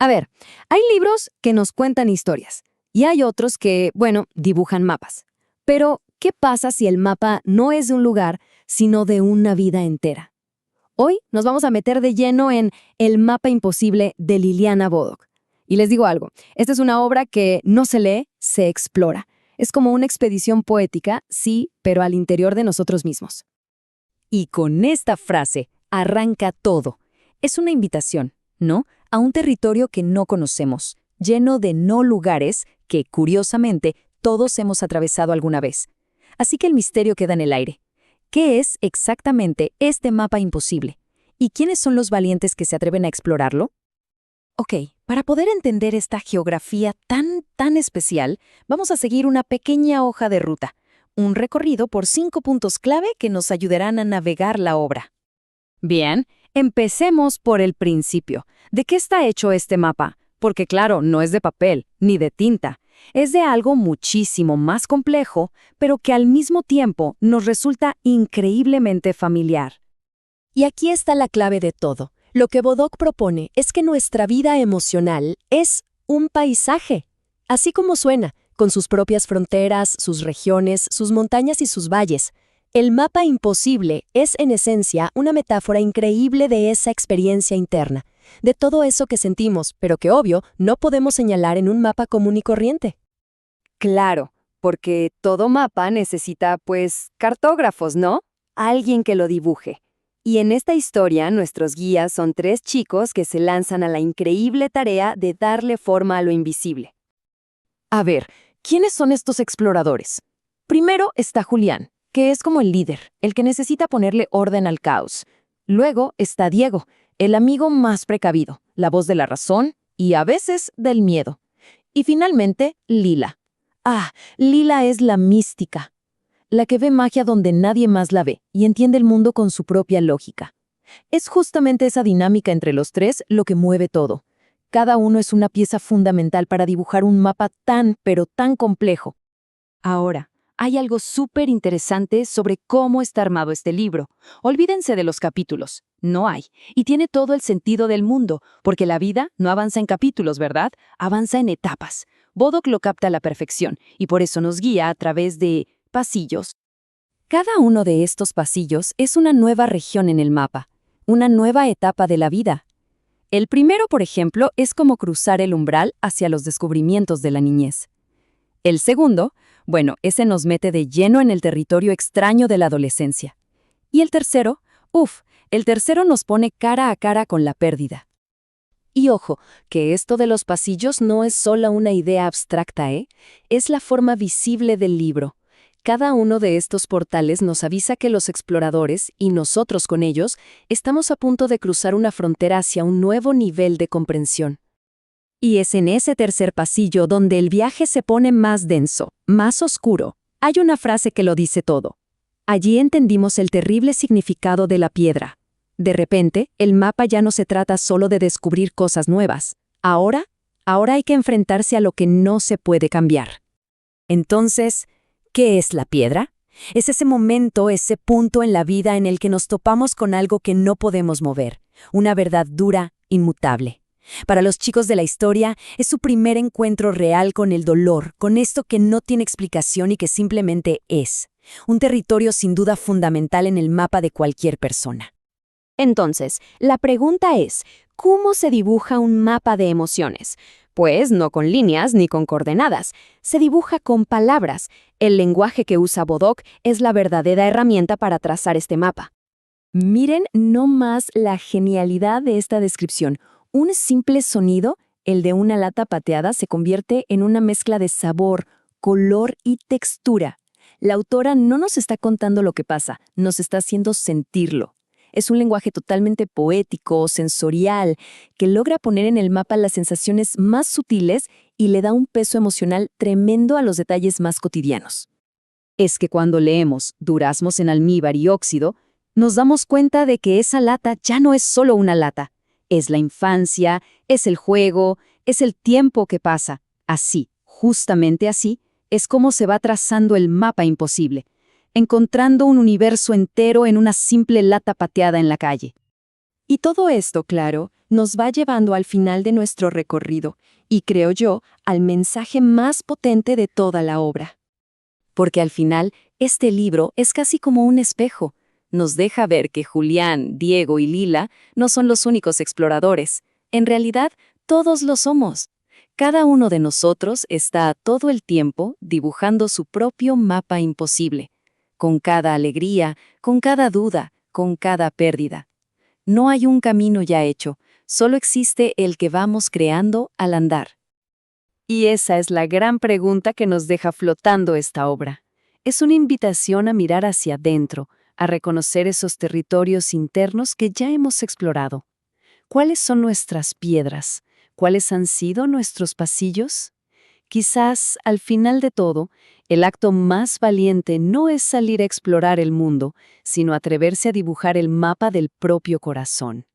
A ver, hay libros que nos cuentan historias y hay otros que, bueno, dibujan mapas. Pero, ¿qué pasa si el mapa no es de un lugar, sino de una vida entera? Hoy nos vamos a meter de lleno en El mapa imposible de Liliana Bodoc. Y les digo algo, esta es una obra que no se lee, se explora. Es como una expedición poética, sí, pero al interior de nosotros mismos. Y con esta frase arranca todo. Es una invitación, ¿no?, a un territorio que no conocemos, lleno de no lugares que, curiosamente, todos hemos atravesado alguna vez. Así que el misterio queda en el aire. ¿Qué es exactamente este mapa imposible? ¿Y quiénes son los valientes que se atreven a explorarlo? Ok, para poder entender esta geografía tan especial, vamos a seguir una pequeña hoja de ruta, un recorrido por 5 puntos clave que nos ayudarán a navegar la obra. Bien, empecemos por el principio. ¿De qué está hecho este mapa? Porque claro, no es de papel, ni de tinta. Es de algo muchísimo más complejo, pero que al mismo tiempo nos resulta increíblemente familiar. Y aquí está la clave de todo. Lo que Bodoc propone es que nuestra vida emocional es un paisaje, así como suena, con sus propias fronteras, sus regiones, sus montañas y sus valles. El mapa imposible es, en esencia, una metáfora increíble de esa experiencia interna, de todo eso que sentimos, pero que, obvio, no podemos señalar en un mapa común y corriente. Claro, porque todo mapa necesita, pues, cartógrafos, ¿no? Alguien que lo dibuje. Y en esta historia, nuestros guías son 3 chicos que se lanzan a la increíble tarea de darle forma a lo invisible. A ver, ¿quiénes son estos exploradores? Primero está Julián, que es como el líder, el que necesita ponerle orden al caos. Luego está Diego, el amigo más precavido, la voz de la razón y a veces del miedo. Y finalmente, Lila. Lila es la mística, la que ve magia donde nadie más la ve y entiende el mundo con su propia lógica. Es justamente esa dinámica entre los 3 lo que mueve todo. Cada uno es una pieza fundamental para dibujar un mapa pero tan complejo. Ahora, hay algo súper interesante sobre cómo está armado este libro. Olvídense de los capítulos. No hay. Y tiene todo el sentido del mundo, porque la vida no avanza en capítulos, ¿verdad? Avanza en etapas. Bodoc lo capta a la perfección, y por eso nos guía a través de pasillos. Cada uno de estos pasillos es una nueva región en el mapa, una nueva etapa de la vida. El primero, por ejemplo, es como cruzar el umbral hacia los descubrimientos de la niñez. El segundo, bueno, ese nos mete de lleno en el territorio extraño de la adolescencia. Y el tercero, el tercero nos pone cara a cara con la pérdida. Y ojo, que esto de los pasillos no es solo una idea abstracta, es la forma visible del libro. Cada uno de estos portales nos avisa que los exploradores, y nosotros con ellos, estamos a punto de cruzar una frontera hacia un nuevo nivel de comprensión. Y es en ese tercer pasillo donde el viaje se pone más denso, más oscuro. Hay una frase que lo dice todo. Allí entendimos el terrible significado de la piedra. De repente, el mapa ya no se trata solo de descubrir cosas nuevas. Ahora hay que enfrentarse a lo que no se puede cambiar. Entonces, ¿qué es la piedra? Es ese momento, ese punto en la vida en el que nos topamos con algo que no podemos mover, una verdad dura, inmutable. Para los chicos de la historia, es su primer encuentro real con el dolor, con esto que no tiene explicación y que simplemente es. Un territorio sin duda fundamental en el mapa de cualquier persona. Entonces, la pregunta es, ¿cómo se dibuja un mapa de emociones? Pues no con líneas ni con coordenadas, se dibuja con palabras. El lenguaje que usa Bodoc es la verdadera herramienta para trazar este mapa. Miren no más la genialidad de esta descripción. Un simple sonido, el de una lata pateada, se convierte en una mezcla de sabor, color y textura. La autora no nos está contando lo que pasa, nos está haciendo sentirlo. Es un lenguaje totalmente poético, sensorial, que logra poner en el mapa las sensaciones más sutiles y le da un peso emocional tremendo a los detalles más cotidianos. Es que cuando leemos Duraznos en almíbar y óxido, nos damos cuenta de que esa lata ya no es solo una lata. Es la infancia, es el juego, es el tiempo que pasa. Así, justamente así, es como se va trazando el mapa imposible, encontrando un universo entero en una simple lata pateada en la calle. Y todo esto, claro, nos va llevando al final de nuestro recorrido y, creo yo, al mensaje más potente de toda la obra. Porque al final, este libro es casi como un espejo. Nos deja ver que Julián, Diego y Lila no son los únicos exploradores. En realidad, todos lo somos. Cada uno de nosotros está todo el tiempo dibujando su propio mapa imposible, con cada alegría, con cada duda, con cada pérdida. No hay un camino ya hecho, solo existe el que vamos creando al andar. Y esa es la gran pregunta que nos deja flotando esta obra. Es una invitación a mirar hacia adentro, a reconocer esos territorios internos que ya hemos explorado. ¿Cuáles son nuestras piedras? ¿Cuáles han sido nuestros pasillos? Quizás, al final de todo, el acto más valiente no es salir a explorar el mundo, sino atreverse a dibujar el mapa del propio corazón.